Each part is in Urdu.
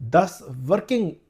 10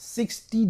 60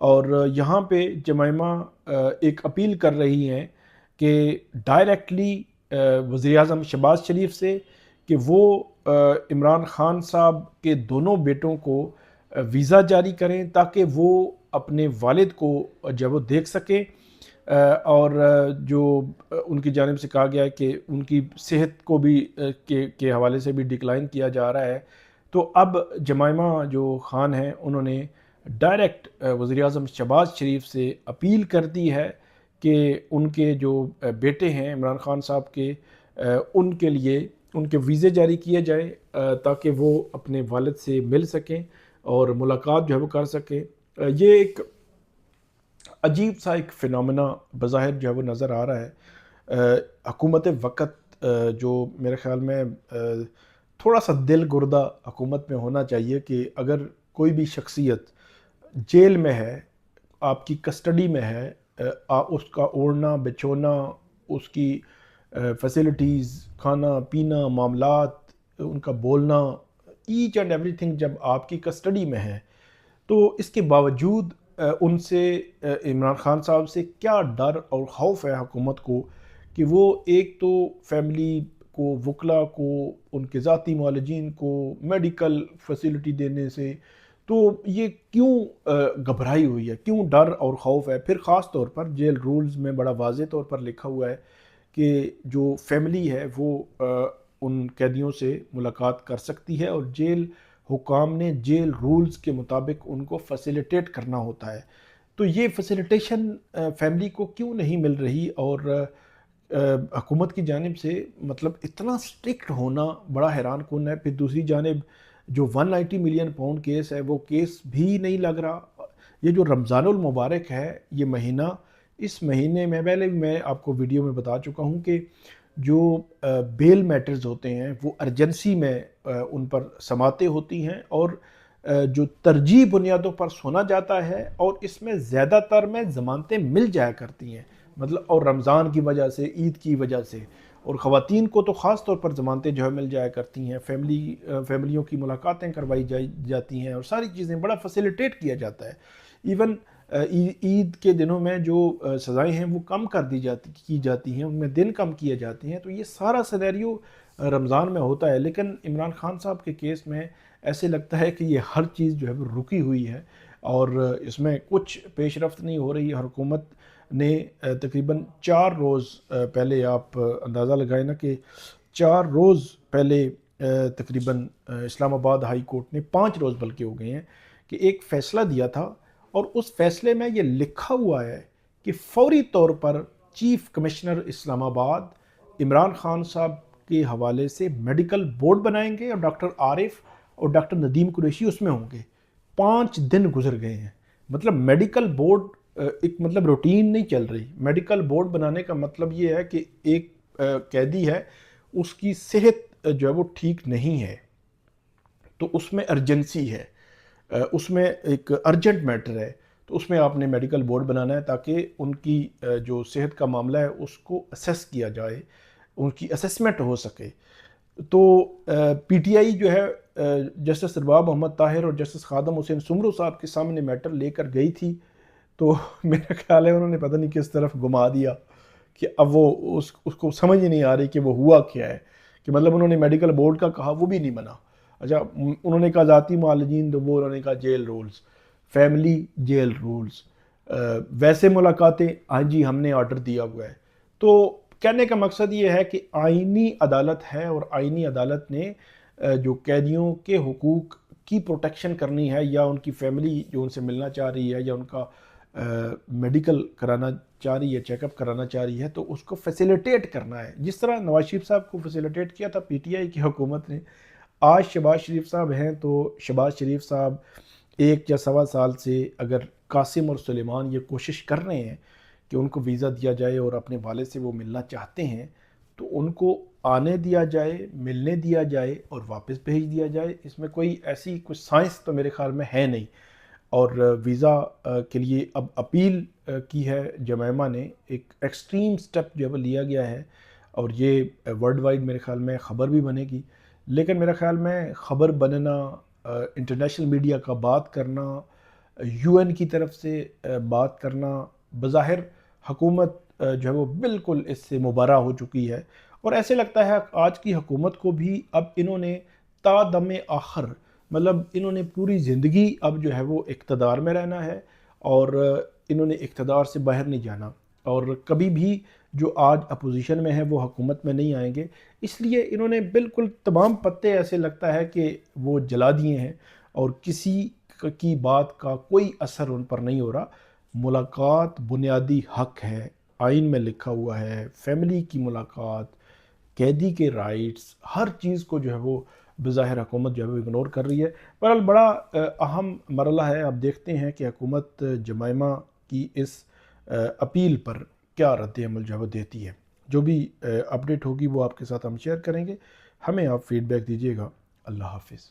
اور یہاں پہ جمائمہ ایک اپیل کر رہی ہیں کہ ڈائریکٹلی وزیر اعظم شہباز شریف سے کہ وہ عمران خان صاحب کے دونوں بیٹوں کو ویزا جاری کریں تاکہ وہ اپنے والد کو جب وہ دیکھ سکیں، اور جو ان کی جانب سے کہا گیا ہے کہ ان کی صحت کو بھی کے حوالے سے بھی ڈکلائن کیا جا رہا ہے، تو اب جمائمہ جو خان ہیں انہوں نے ڈائریکٹ وزیر اعظم شہباز شریف سے اپیل کر دی ہے کہ ان کے جو بیٹے ہیں عمران خان صاحب کے، ان کے لیے ان کے ویزے جاری کیے جائیں تاکہ وہ اپنے والد سے مل سکیں اور ملاقات جو ہے وہ کر سکیں۔ یہ ایک عجیب سا ایک فنامنا بظاہر جو ہے وہ نظر آ رہا ہے۔ حکومت وقت جو میرے خیال میں تھوڑا سا دل گردہ حکومت میں ہونا چاہیے کہ اگر کوئی بھی شخصیت جیل میں ہے، آپ کی کسٹڈی میں ہے، اس کا اوڑھنا بچھونا، اس کی فیسلٹیز، کھانا پینا، معاملات، ان کا بولنا، ایچ اینڈ ایوری تھنگ جب آپ کی کسٹڈی میں ہے، تو اس کے باوجود ان سے عمران خان صاحب سے کیا ڈر اور خوف ہے حکومت کو کہ وہ ایک تو فیملی کو، وکلا کو، ان کے ذاتی معالجین کو میڈیکل فیسلٹی دینے سے، تو یہ کیوں گھبرائی ہوئی ہے، کیوں ڈر اور خوف ہے؟ پھر خاص طور پر جیل رولز میں بڑا واضح طور پر لکھا ہوا ہے کہ جو فیملی ہے وہ ان قیدیوں سے ملاقات کر سکتی ہے، اور جیل حکام نے جیل رولز کے مطابق ان کو فیسیلیٹیٹ کرنا ہوتا ہے۔ تو یہ فیسیلیٹیشن فیملی کو کیوں نہیں مل رہی؟ اور حکومت کی جانب سے مطلب اتنا سٹرکٹ ہونا بڑا حیران کن ہے۔ پھر دوسری جانب جو 190 ملین پاؤنڈ کیس ہے وہ کیس بھی نہیں لگ رہا۔ یہ جو رمضان المبارک ہے یہ مہینہ، اس مہینے میں پہلے بھی میں آپ کو ویڈیو میں بتا چکا ہوں کہ جو بیل میٹرز ہوتے ہیں وہ ارجنسی میں ان پر سماعتیں ہوتی ہیں، اور جو ترجیح بنیادوں پر سنا جاتا ہے، اور اس میں زیادہ تر میں ضمانتیں مل جایا کرتی ہیں، مطلب اور رمضان کی وجہ سے، عید کی وجہ سے، اور خواتین کو تو خاص طور پر ضمانتیں جو ہے مل جایا کرتی ہیں، فیملیوں کی ملاقاتیں کروائی جاتی ہیں، اور ساری چیزیں بڑا فیسیلیٹیٹ کیا جاتا ہے۔ ایون عید کے دنوں میں جو سزائیں ہیں وہ کم کر کی جاتی ہیں، ان میں دن کم کیے جاتے ہیں۔ تو یہ سارا سینیریو رمضان میں ہوتا ہے، لیکن عمران خان صاحب کے کیس میں ایسے لگتا ہے کہ یہ ہر چیز جو ہے وہ رکی ہوئی ہے، اور اس میں کچھ پیش رفت نہیں ہو رہی۔ حکومت نے تقریباً 4 روز پہلے، آپ اندازہ لگائیں نا کہ 4 روز پہلے تقریباً اسلام آباد ہائی کورٹ نے 5 روز بلکہ ہو گئے ہیں کہ ایک فیصلہ دیا تھا، اور اس فیصلے میں یہ لکھا ہوا ہے کہ فوری طور پر چیف کمشنر اسلام آباد عمران خان صاحب کے حوالے سے میڈیکل بورڈ بنائیں گے، اور ڈاکٹر عارف اور ڈاکٹر ندیم قریشی اس میں ہوں گے۔ 5 دن گزر گئے ہیں، مطلب میڈیکل بورڈ ایک مطلب روٹین نہیں چل رہی۔ میڈیکل بورڈ بنانے کا مطلب یہ ہے کہ ایک قیدی ہے، اس کی صحت جو ہے وہ ٹھیک نہیں ہے، تو اس میں ارجنسی ہے، اس میں ایک ارجنٹ میٹر ہے، تو اس میں آپ نے میڈیکل بورڈ بنانا ہے تاکہ ان کی جو صحت کا معاملہ ہے اس کو اسیس کیا جائے، ان کی اسیسمنٹ ہو سکے۔ تو پی ٹی آئی جو ہے جسٹس ارباب محمد طاہر اور جسٹس خادم حسین سمرو صاحب کے سامنے میٹر لے کر گئی تھی، تو میرا خیال ہے انہوں نے پتہ نہیں کس طرف گھما دیا کہ اب وہ اس کو سمجھ ہی نہیں آ رہی کہ وہ ہوا کیا ہے، کہ مطلب انہوں نے میڈیکل بورڈ کا کہا، وہ بھی نہیں بنا۔ اچھا، انہوں نے کہا ذاتی معالجین، تو وہ انہوں نے کہا jail rules, family jail rules, ویسے ملاقاتیں، ہاں جی ہم نے آرڈر دیا ہوا ہے۔ تو کہنے کا مقصد یہ ہے کہ آئینی عدالت ہے، اور آئینی عدالت نے جو قیدیوں کے حقوق کی پروٹیکشن کرنی ہے، یا ان کی فیملی جو ان سے ملنا چاہ رہی ہے، یا ان کا میڈیکل کرانا چاہ رہی ہے، چیک اپ کرانا چاہ رہی ہے، تو اس کو فیسیلیٹیٹ کرنا ہے، جس طرح نواز شریف صاحب کو فیسیلیٹیٹ کیا تھا پی ٹی آئی کی حکومت نے۔ آج شہباز شریف صاحب ہیں، تو شہباز شریف صاحب 1 یا 1.25 سال سے اگر قاسم اور سلیمان یہ کوشش کر رہے ہیں کہ ان کو ویزا دیا جائے اور اپنے والد سے وہ ملنا چاہتے ہیں، تو ان کو آنے دیا جائے، ملنے دیا جائے اور واپس بھیج دیا جائے۔ اس میں کوئی ایسی کوئی سائنس تو میرے خیال میں ہے نہیں۔ اور ویزا کے لیے اب اپیل کی ہے جمائمہ نے، ایک ایکسٹریم سٹیپ جو ہے وہ لیا گیا ہے، اور یہ ورلڈ وائڈ میرے خیال میں خبر بھی بنے گی۔ لیکن میرے خیال میں خبر بننا، انٹرنیشنل میڈیا کا بات کرنا، UN کی طرف سے بات کرنا، بظاہر حکومت جو ہے وہ بالکل اس سے مبرہ ہو چکی ہے، اور ایسے لگتا ہے آج کی حکومت کو بھی اب انہوں نے تا دم آخر، مطلب انہوں نے پوری زندگی اب جو ہے وہ اقتدار میں رہنا ہے، اور انہوں نے اقتدار سے باہر نہیں جانا، اور کبھی بھی جو آج اپوزیشن میں ہیں وہ حکومت میں نہیں آئیں گے، اس لیے انہوں نے بالکل تمام پتے ایسے لگتا ہے کہ وہ جلا دیے ہیں، اور کسی کی بات کا کوئی اثر ان پر نہیں ہو رہا۔ ملاقات بنیادی حق ہے، آئین میں لکھا ہوا ہے، فیملی کی ملاقات، قیدی کے رائٹس، ہر چیز کو جو ہے وہ بظاہر حکومت جو ہے وہ اگنور کر رہی ہے۔ بہرحال بڑا اہم مرحلہ ہے، اب دیکھتے ہیں کہ حکومت جمائمہ کی اس اپیل پر کیا رد عمل جو ہے وہ دیتی ہے۔ جو بھی اپڈیٹ ہوگی وہ آپ کے ساتھ ہم شیئر کریں گے، ہمیں آپ فیڈ بیک دیجیے گا۔ اللہ حافظ۔